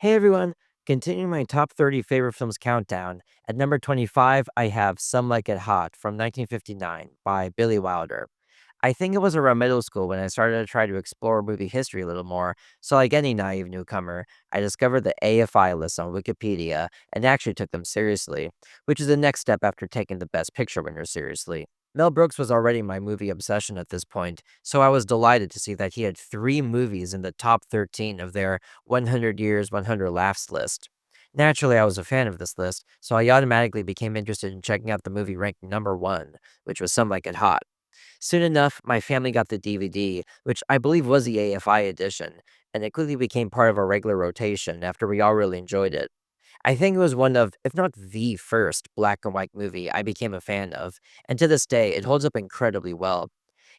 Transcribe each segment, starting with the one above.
Hey everyone, continuing my top 30 favorite films countdown. At number 25, I have Some Like It Hot from 1959 by Billy Wilder. I think it was around middle school when I started to try to explore movie history a little more, so like any naive newcomer, I discovered the AFI list on Wikipedia and actually took them seriously, which is the next step after taking the Best Picture winner seriously. Mel Brooks was already my movie obsession at this point, so I was delighted to see that he had three movies in the top 13 of their 100 Years, 100 Laughs list. Naturally, I was a fan of this list, so I automatically became interested in checking out the movie ranked number one, which was Some Like It Hot. Soon enough, my family got the DVD, which I believe was the AFI edition, and it quickly became part of our regular rotation after we all really enjoyed it. I think it was one of, if not the first, black and white movie I became a fan of, and to this day, it holds up incredibly well.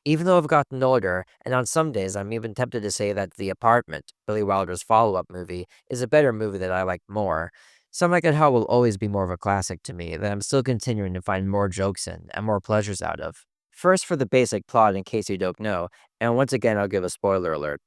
Even though I've gotten older, and on some days I'm even tempted to say that The Apartment, Billy Wilder's follow up movie, is a better movie that I like more. Some Like It Hot will always be more of a classic to me that I'm still continuing to find more jokes in and more pleasures out of. First, for the basic plot, in case you don't know, and once again, I'll give a spoiler alert.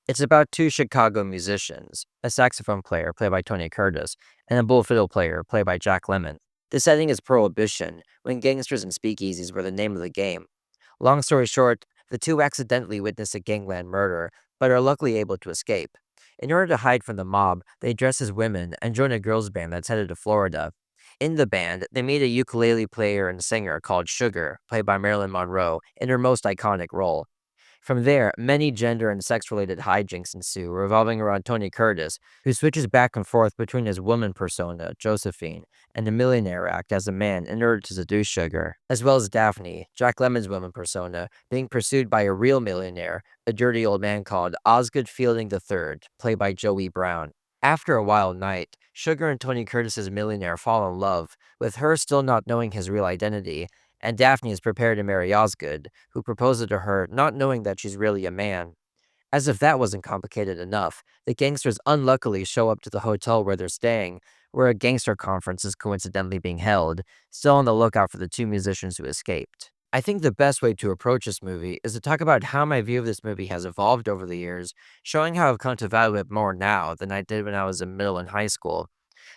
It's about two Chicago musicians, a saxophone player, played by Tony Curtis, and a bull fiddle player, played by Jack Lemmon. The setting is Prohibition, when gangsters and speakeasies were the name of the game. Long story short, the two accidentally witness a gangland murder, but are luckily able to escape. In order to hide from the mob, they dress as women and join a girls' band that's headed to Florida. In the band, they meet a ukulele player and singer called Sugar, played by Marilyn Monroe, in her most iconic role. From there, many gender and sex related hijinks ensue, revolving around Tony Curtis, who switches back and forth between his woman persona, Josephine, and the millionaire act as a man in order to seduce Sugar, as well as Daphne, Jack Lemmon's woman persona, being pursued by a real millionaire, a dirty old man called Osgood Fielding III, played by Joey Brown. After a wild night, Sugar and Tony Curtis's millionaire fall in love, with her still not knowing his real identity, and Daphne is prepared to marry Osgood, who proposes to her not knowing that she's really a man. As if that wasn't complicated enough, the gangsters unluckily show up to the hotel where they're staying, where a gangster conference is coincidentally being held, still on the lookout for the two musicians who escaped. I think the best way to approach this movie is to talk about how my view of this movie has evolved over the years, showing how I've come to value it more now than I did when I was in middle and high school.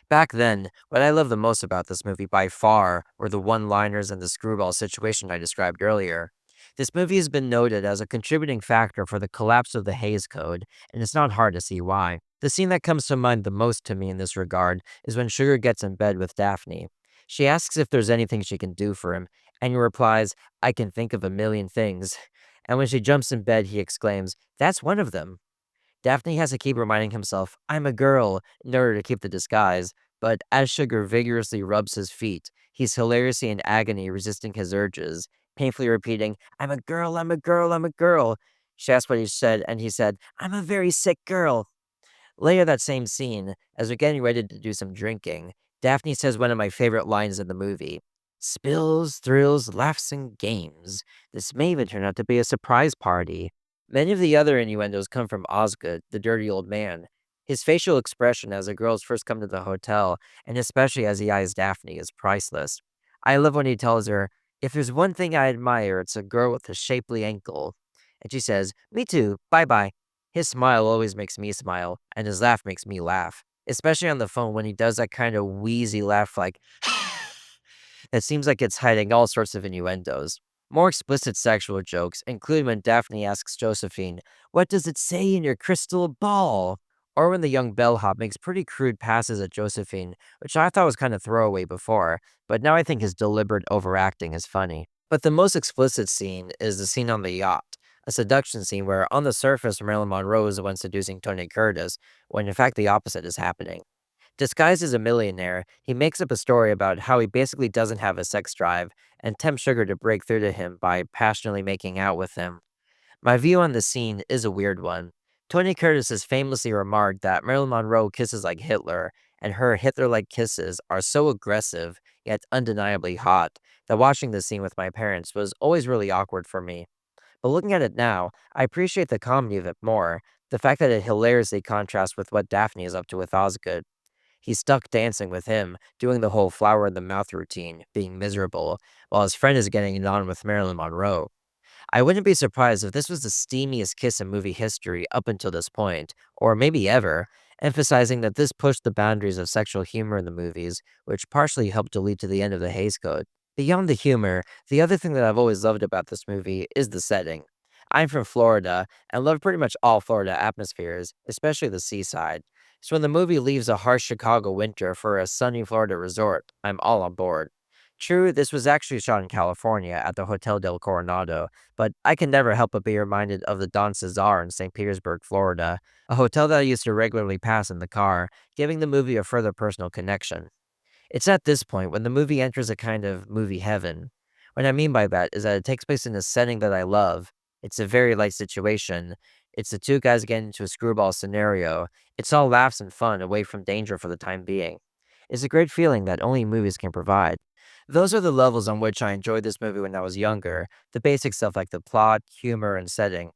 Back then, what I loved the most about this movie by far were the one liners and the screwball situation I described earlier. This movie has been noted as a contributing factor for the collapse of the Hays Code, and it's not hard to see why. The scene that comes to mind the most to me in this regard is when Sugar gets in bed with Daphne. She asks if there's anything she can do for him, and he replies, I can think of a million things. And when she jumps in bed, he exclaims, That's one of them. Daphne has to keep reminding himself, I'm a girl, in order to keep the disguise, but as Sugar vigorously rubs his feet, he's hilariously in agony resisting his urges, painfully repeating, I'm a girl, I'm a girl, I'm a girl. She asked what he said, and he said, I'm a very sick girl. Later that same scene, as they're getting ready to do some drinking, Daphne says one of my favorite lines in the movie. Spills, thrills, laughs, and games. This may even turn out to be a surprise party. Many of the other innuendos come from Osgood, the dirty old man. His facial expression as the girls first come to the hotel, and especially as he eyes Daphne, is priceless. I love when he tells her, If there's one thing I admire, it's a girl with a shapely ankle. And she says, Me too, bye bye. His smile always makes me smile, and his laugh makes me laugh, especially on the phone when he does that kind of wheezy laugh like, it seems like it's hiding all sorts of innuendos. More explicit sexual jokes include when Daphne asks Josephine, What does it say in your crystal ball? Or when the young bellhop makes pretty crude passes at Josephine, which I thought was kind of throwaway before, but now I think his deliberate overacting is funny. But the most explicit scene is the scene on the yacht, a seduction scene where, on the surface, Marilyn Monroe is the one seducing Tony Curtis, when in fact the opposite is happening. Disguised as a millionaire, he makes up a story about how he basically doesn't have a sex drive and tempts Sugar to break through to him by passionately making out with him. My view on the scene is a weird one. Tony Curtis has famously remarked that Marilyn Monroe kisses like Hitler, and her Hitler like kisses are so aggressive, yet undeniably hot, that watching this scene with my parents was always really awkward for me. But looking at it now, I appreciate the comedy of it more, the fact that it hilariously contrasts with what Daphne is up to with Osgood. He's stuck dancing with him, doing the whole flower in the mouth routine, being miserable, while his friend is getting it on with Marilyn Monroe. I wouldn't be surprised if this was the steamiest kiss in movie history up until this point, or maybe ever, emphasizing that this pushed the boundaries of sexual humor in the movies, which partially helped to lead to the end of the Hays Code. Beyond the humor, the other thing that I've always loved about this movie is the setting. I'm from Florida and love pretty much all Florida atmospheres, especially the seaside. So when the movie leaves a harsh Chicago winter for a sunny Florida resort, I'm all on board. True, this was actually shot in California at the Hotel del Coronado, but I can never help but be reminded of the Don Cesar in St. Petersburg, Florida, a hotel that I used to regularly pass in the car, giving the movie a further personal connection. It's at this point when the movie enters a kind of movie heaven. What I mean by that is that it takes place in a setting that I love. It's a very light situation. It's the two guys getting into a screwball scenario. It's all laughs and fun away from danger for the time being. It's a great feeling that only movies can provide. Those are the levels on which I enjoyed this movie when I was younger, the basic stuff like the plot, humor, and setting.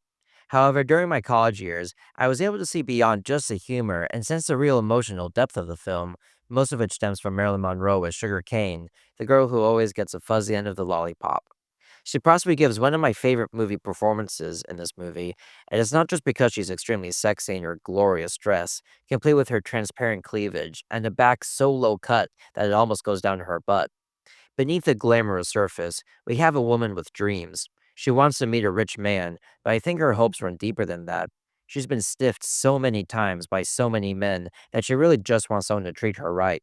However, during my college years, I was able to see beyond just the humor and sense the real emotional depth of the film, most of which stems from Marilyn Monroe as Sugar Kane, the girl who always gets a fuzzy end of the lollipop. She possibly gives one of my favorite movie performances in this movie, and it's not just because she's extremely sexy in her glorious dress, complete with her transparent cleavage and a back so low cut that it almost goes down to her butt. Beneath the glamorous surface, we have a woman with dreams. She wants to meet a rich man, but I think her hopes run deeper than that. She's been stiffed so many times by so many men that she really just wants someone to treat her right.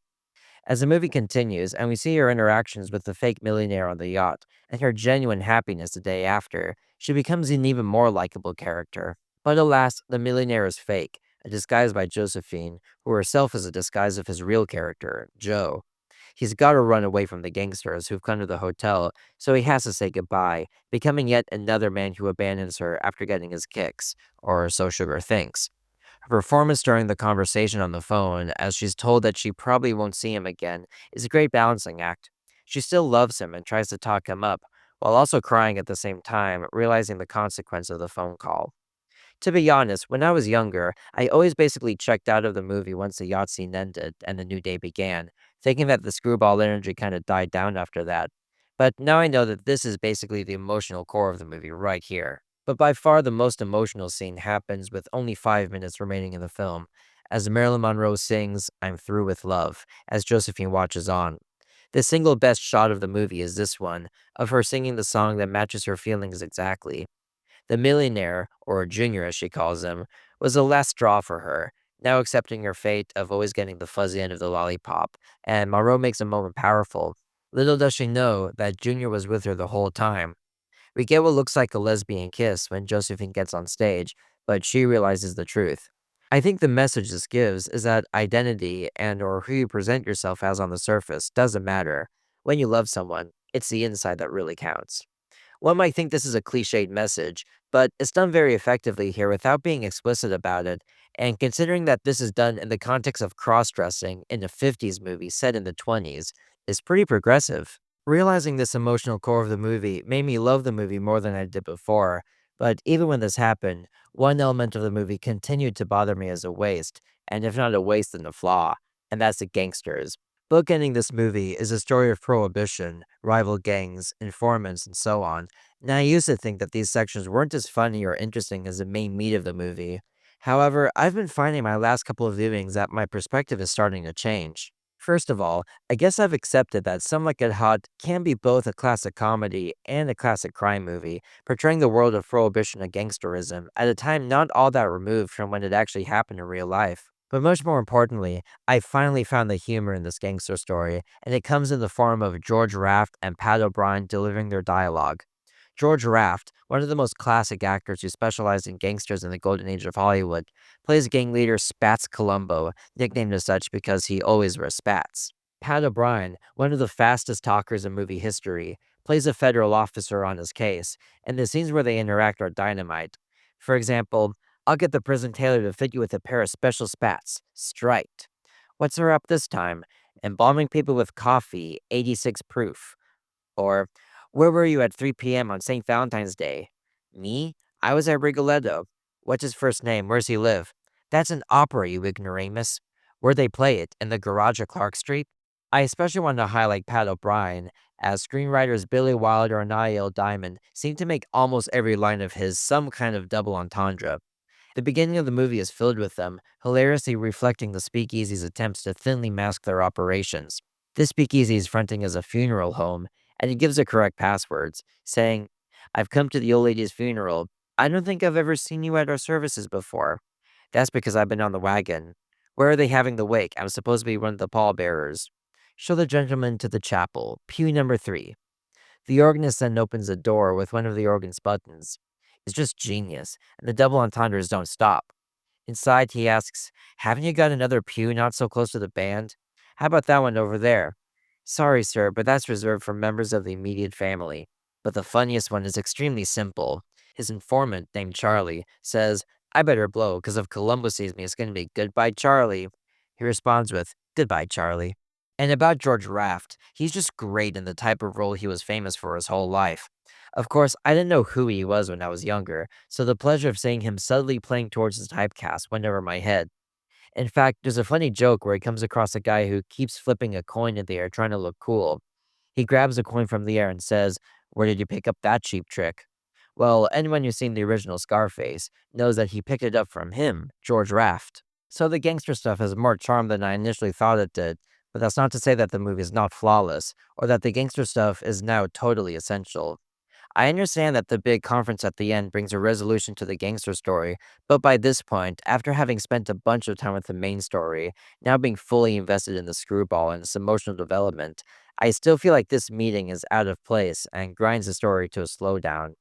As the movie continues and we see her interactions with the fake millionaire on the yacht and her genuine happiness the day after, she becomes an even more likable character. But alas, the millionaire is fake, a disguise by Josephine, who herself is a disguise of his real character, Joe. He's got to run away from the gangsters who've come to the hotel, so he has to say goodbye, becoming yet another man who abandons her after getting his kicks, or so Sugar thinks. Her performance during the conversation on the phone, as she's told that she probably won't see him again, is a great balancing act. She still loves him and tries to talk him up, while also crying at the same time, realizing the consequence of the phone call. To be honest, when I was younger, I always basically checked out of the movie once the yacht scene ended and the new day began, thinking that the screwball energy kind of died down after that. But now I know that this is basically the emotional core of the movie right here. But by far the most emotional scene happens with only 5 minutes remaining in the film, as Marilyn Monroe sings I'm Through with Love, as Josephine watches on. The single best shot of the movie is this one, of her singing the song that matches her feelings exactly. The millionaire, or Junior as she calls him, was the last straw for her, now accepting her fate of always getting the fuzzy end of the lollipop, and Monroe makes a moment powerful. Little does she know that Junior was with her the whole time. We get what looks like a lesbian kiss when Josephine gets on stage, but she realizes the truth. I think the message this gives is that identity and or who you present yourself as on the surface doesn't matter. When you love someone, it's the inside that really counts. One might think this is a cliched message, but it's done very effectively here without being explicit about it, and considering that this is done in the context of cross dressing in a 50s movie set in the 20s, is pretty progressive. Realizing this emotional core of the movie made me love the movie more than I did before, but even when this happened, one element of the movie continued to bother me as a waste, and if not a waste, then a flaw, and that's the gangsters. Bookending this movie is a story of prohibition, rival gangs, informants, and so on. Now, I used to think that these sections weren't as funny or interesting as the main meat of the movie. However, I've been finding my last couple of viewings that my perspective is starting to change. First of all, I guess I've accepted that Some Like It Hot can be both a classic comedy and a classic crime movie, portraying the world of prohibition and gangsterism at a time not all that removed from when it actually happened in real life. But much more importantly, I finally found the humor in this gangster story, and it comes in the form of George Raft and Pat O'Brien delivering their dialogue. George Raft, one of the most classic actors who specialized in gangsters in the golden age of Hollywood, plays gang leader Spats Columbo, nicknamed as such because he always wears spats. Pat O'Brien, one of the fastest talkers in movie history, plays a federal officer on his case, and the scenes where they interact are dynamite. For example, I'll get the prison tailor to fit you with a pair of special spats, striped. What's her up this time? Embalming people with coffee, 86 proof. Or, where were you at 3 p.m. on St. Valentine's Day? Me? I was at Rigoletto. What's his first name? Where's he live? That's an opera, you ignoramus. Where'd they play it? In the garage at Clark Street? I especially wanted to highlight Pat O'Brien, as screenwriters Billy Wilder and Niall Diamond seem to make almost every line of his some kind of double entendre. The beginning of the movie is filled with them, hilariously reflecting the speakeasy's attempts to thinly mask their operations. This speakeasy is fronting as a funeral home, and it gives the correct passwords, saying, I've come to the old lady's funeral. I don't think I've ever seen you at our services before. That's because I've been on the wagon. Where are they having the wake? I'm supposed to be one of the pallbearers. Show the gentleman to the chapel, pew number 3. The organist then opens a door with one of the organ's buttons. It's just genius, and the double entendres don't stop. Inside, he asks, Haven't you got another pew not so close to the band? How about that one over there? Sorry, sir, but that's reserved for members of the immediate family. But the funniest one is extremely simple. His informant, named Charlie, says, I better blow, because if Columbus sees me, it's going to be goodbye, Charlie. He responds with, Goodbye, Charlie. And about George Raft, he's just great in the type of role he was famous for his whole life. Of course, I didn't know who he was when I was younger, so the pleasure of seeing him subtly playing towards his typecast went over my head. In fact, there's a funny joke where he comes across a guy who keeps flipping a coin in the air trying to look cool. He grabs a coin from the air and says, Where did you pick up that cheap trick? Well, anyone who's seen the original Scarface knows that he picked it up from him, George Raft. So the gangster stuff has more charm than I initially thought it did, but that's not to say that the movie is not flawless, or that the gangster stuff is now totally essential. I understand that the big conference at the end brings a resolution to the gangster story, but by this point, after having spent a bunch of time with the main story, now being fully invested in the screwball and its emotional development, I still feel like this meeting is out of place and grinds the story to a slowdown.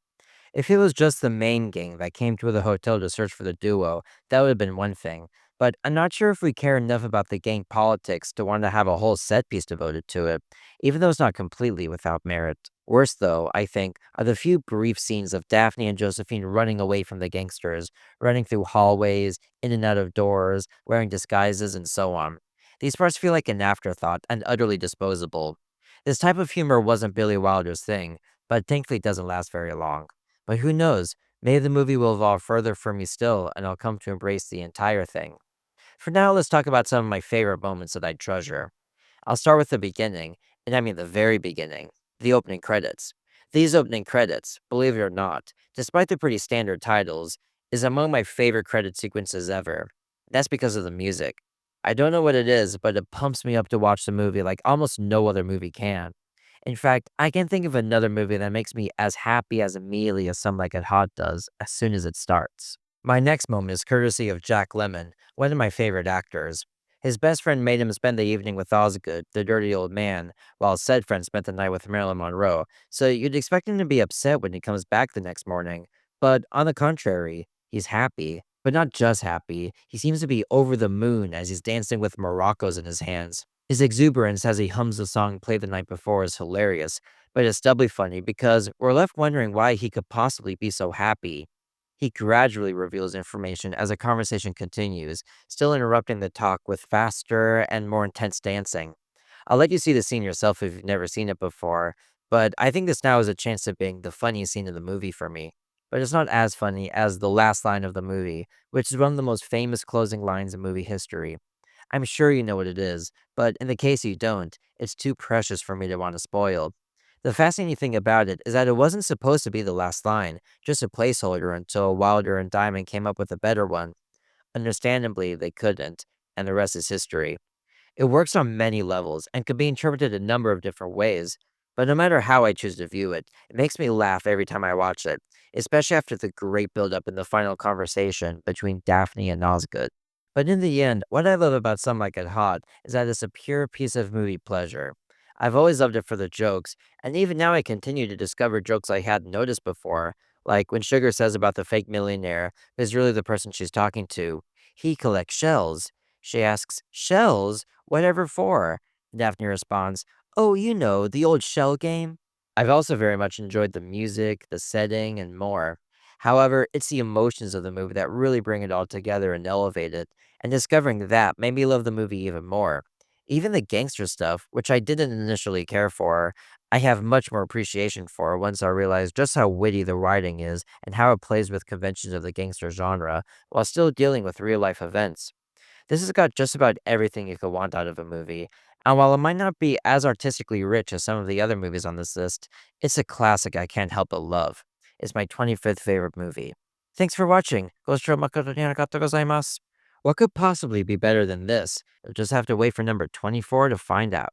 If it was just the main gang that came to the hotel to search for the duo, that would have been one thing. But I'm not sure if we care enough about the gang politics to want to have a whole set piece devoted to it, even though it's not completely without merit. Worse, though, I think, are the few brief scenes of Daphne and Josephine running away from the gangsters, running through hallways, in and out of doors, wearing disguises, and so on. These parts feel like an afterthought and utterly disposable. This type of humor wasn't Billy Wilder's thing, but thankfully it doesn't last very long. But who knows? Maybe the movie will evolve further for me still, and I'll come to embrace the entire thing. For now, let's talk about some of my favorite moments that I treasure. I'll start with the beginning, and I mean the very beginning, the opening credits. These opening credits, believe it or not, despite the pretty standard titles, is among my favorite credit sequences ever. That's because of the music. I don't know what it is, but it pumps me up to watch the movie like almost no other movie can. In fact, I can't think of another movie that makes me as happy as immediately as Some Like It Hot does as soon as it starts. My next moment is courtesy of Jack Lemmon, one of my favorite actors. His best friend made him spend the evening with Osgood, the dirty old man, while said friend spent the night with Marilyn Monroe, so you'd expect him to be upset when he comes back the next morning. But on the contrary, he's happy. But not just happy, he seems to be over the moon as he's dancing with maracas in his hands. His exuberance as he hums the song played the night before is hilarious, but it's doubly funny because we're left wondering why he could possibly be so happy. He gradually reveals information as the conversation continues, still interrupting the talk with faster and more intense dancing. I'll let you see the scene yourself if you've never seen it before, but I think this now is a chance of being the funniest scene of the movie for me. But it's not as funny as the last line of the movie, which is one of the most famous closing lines in movie history. I'm sure you know what it is, but in the case you don't, it's too precious for me to want to spoil. The fascinating thing about it is that it wasn't supposed to be the last line, just a placeholder until Wilder and Diamond came up with a better one. Understandably, they couldn't, and the rest is history. It works on many levels and can be interpreted a number of different ways, but no matter how I choose to view it, it makes me laugh every time I watch it, especially after the great build-up in the final conversation between Daphne and Osgood. But in the end, what I love about Some Like It Hot is that it's a pure piece of movie pleasure. I've always loved it for the jokes, and even now I continue to discover jokes I hadn't noticed before, like when Sugar says about the fake millionaire is really the person she's talking to. He collects shells. She asks, Shells? Whatever for? Daphne responds, Oh, you know, the old shell game. I've also very much enjoyed the music, the setting, and more. However, it's the emotions of the movie that really bring it all together and elevate it, and discovering that made me love the movie even more. Even the gangster stuff, which I didn't initially care for, I have much more appreciation for once I realized just how witty the writing is and how it plays with conventions of the gangster genre while still dealing with real life events. This has got just about everything you could want out of a movie, and while it might not be as artistically rich as some of the other movies on this list, it's a classic I can't help but love. It's my 25th favorite movie. Thanks for watching. What could possibly be better than this? You'll just have to wait for number 24 to find out.